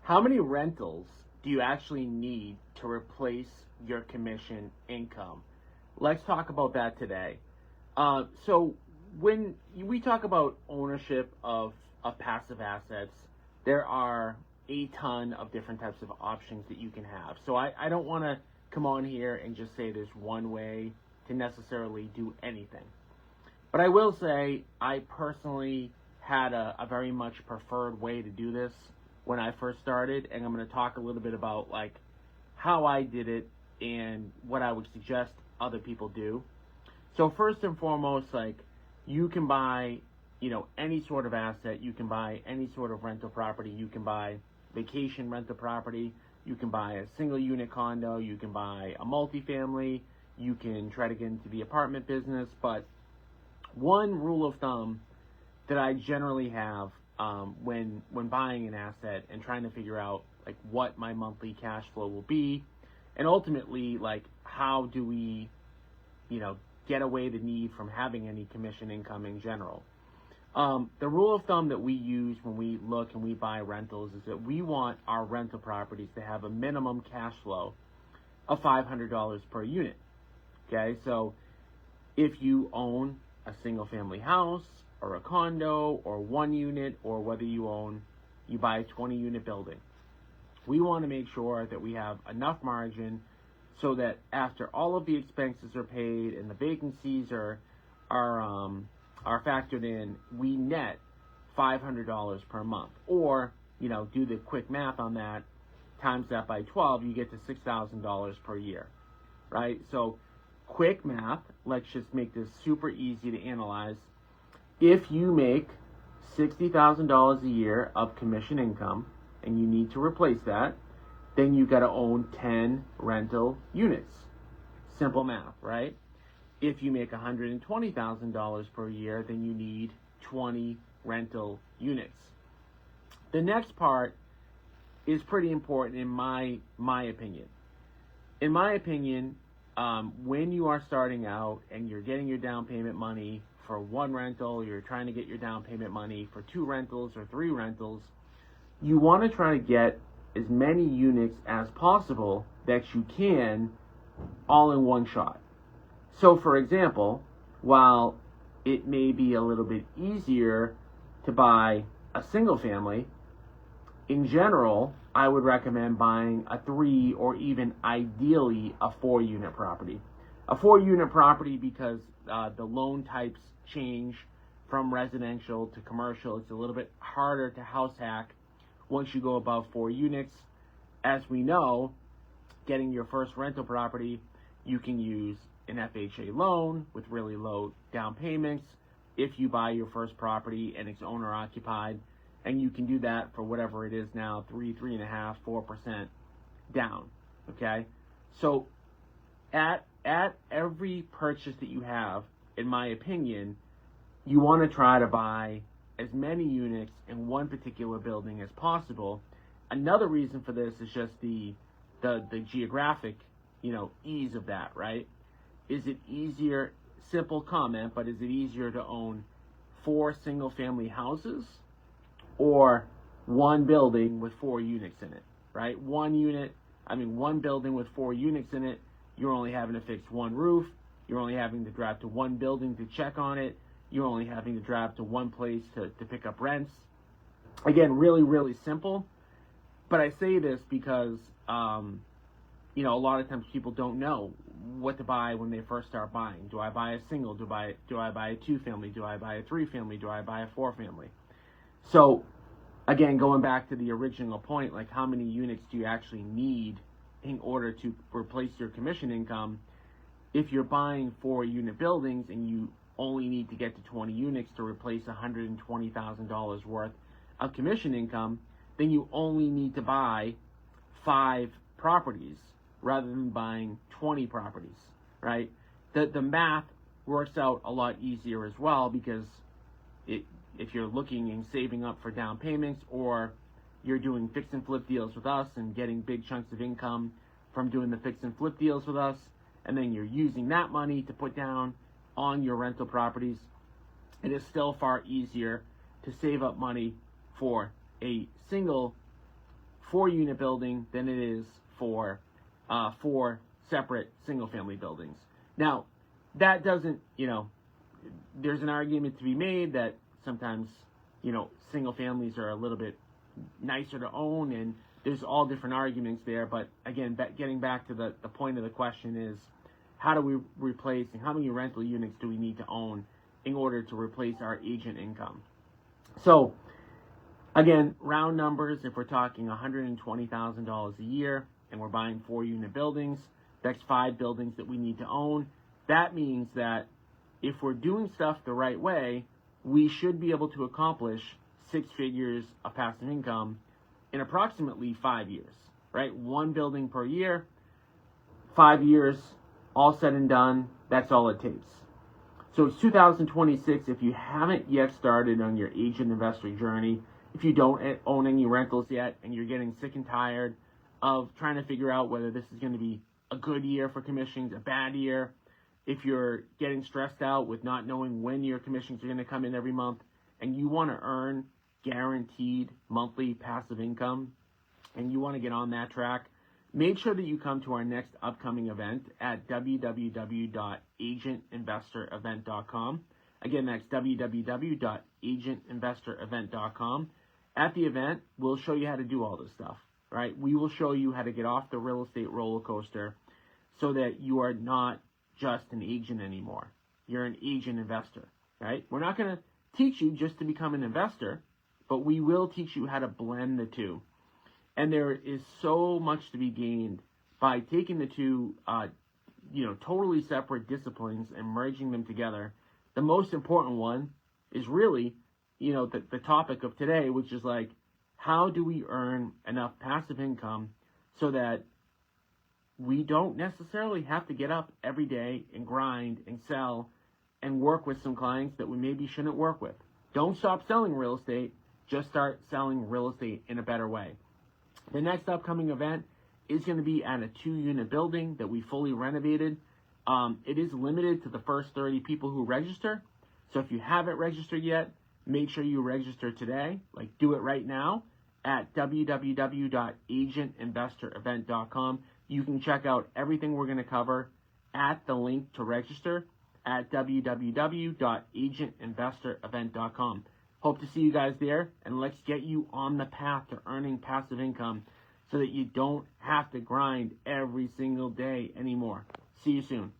How many rentals do you actually need to replace your commission income? Let's talk about that today. So when we talk about ownership of passive assets, there are a ton of different types of options that you can have. So I don't want to come on here and just say there's one way to necessarily do anything. But I will say I personally had a very much preferred way to do this when I first started, and I'm going to talk a little bit about like how I did it and what I would suggest other people do. So first and foremost, like you can buy, any sort of asset. You can buy any sort of rental property. You can buy vacation rental property. You can buy a single unit condo. You can buy a multifamily. You can try to get into the apartment business. But one rule of thumb that I generally have when buying an asset and trying to figure out like what my monthly cash flow will be, and ultimately like how do we, get away the need from having any commission income in general. The rule of thumb that we use when we look and we buy rentals is that we want our rental properties to have a minimum cash flow of $500 per unit. Okay, so if you own a single family house or a condo or one unit, or whether you buy a 20 unit building, we want to make sure that we have enough margin so that after all of the expenses are paid and the vacancies are factored in, we net $500 per month. Or, do the quick math on that, times that by 12, you get to $6,000 per year, right? So quick math, let's just make this super easy to analyze. If you make $60,000 a year of commission income and you need to replace that, then you got to own 10 rental units. Simple math, right? If you make $120,000 per year, then you need 20 rental units. The next part is pretty important in my opinion. In my opinion, when you are starting out and you're getting your down payment money for one rental, you're trying to get your down payment money for 2 rentals or 3 rentals, you want to try to get as many units as possible that you can all in one shot. So for example, while it may be a little bit easier to buy a single family, in general, I would recommend buying a 3 or even ideally a 4 unit property. A 4 unit property because the loan types change from residential to commercial. It's a little bit harder to house hack once you go above 4 units. As we know, getting your first rental property, you can use an FHA loan with really low down payments if you buy your first property and it's owner occupied, and you can do that for whatever it is now, 3.5%, 4% down. Okay, so at every purchase that you have, in my opinion, you want to try to buy as many units in one particular building as possible. Another reason for this is just the geographic, ease of that, right? Is it easier, simple comment, but is it easier to own 4 single family houses or one building with 4 units in it, right? One building with 4 units in it, you're only having to fix one roof, you're only having to drive to one building to check on it, you're only having to drive to one place to pick up rents. Again, really, really simple. But I say this because, a lot of times people don't know what to buy when they first start buying. Do I buy a single? Do I buy a 2 family? Do I buy a 3 family? Do I buy a 4 family? So, again, going back to the original point, like how many units do you actually need in order to replace your commission income? If you're buying 4 unit buildings and you only need to get to 20 units to replace $120,000 worth of commission income, then you only need to buy 5 properties rather than buying 20 properties, right? The math works out a lot easier as well because if you're looking and saving up for down payments, or you're doing fix and flip deals with us and getting big chunks of income from doing the fix and flip deals with us, and then you're using that money to put down on your rental properties, it is still far easier to save up money for a single 4-unit building than it is for 4 separate single-family buildings. Now, that doesn't, there's an argument to be made that sometimes, single families are a little bit nicer to own, and there's all different arguments there. But again, getting back to the point of the question is, how do we replace, and how many rental units do we need to own in order to replace our agent income? So again, round numbers, if we're talking $120,000 a year and we're buying 4-unit buildings, that's 5 buildings that we need to own. That means that if we're doing stuff the right way, we should be able to accomplish 6 figures of passive income in approximately 5 years, right? 1 building per year, 5 years, all said and done, that's all it takes. So it's 2026. If you haven't yet started on your agent investor journey, if you don't own any rentals yet and you're getting sick and tired of trying to figure out whether this is going to be a good year for commissions, a bad year, if you're getting stressed out with not knowing when your commissions are going to come in every month, and you want to earn guaranteed monthly passive income, and you want to get on that track, make sure that you come to our next upcoming event at www.agentinvestorevent.com. Again, that's www.agentinvestorevent.com. At the event, we'll show you how to do all this stuff, right? We will show you how to get off the real estate roller coaster so that you are not just an agent anymore. You're an agent investor, right? We're not going to teach you just to become an investor, but we will teach you how to blend the two. And there is so much to be gained by taking the two, totally separate disciplines and merging them together. The most important one is really, the topic of today, which is like, how do we earn enough passive income so that we don't necessarily have to get up every day and grind and sell and work with some clients that we maybe shouldn't work with. Don't stop selling real estate. Just start selling real estate in a better way. The next upcoming event is going to be at a 2-unit building that we fully renovated. It is limited to the first 30 people who register. So if you haven't registered yet, make sure you register today. Do it right now at www.agentinvestorevent.com. You can check out everything we're going to cover at the link to register at www.agentinvestorevent.com. Hope to see you guys there, and let's get you on the path to earning passive income so that you don't have to grind every single day anymore. See you soon.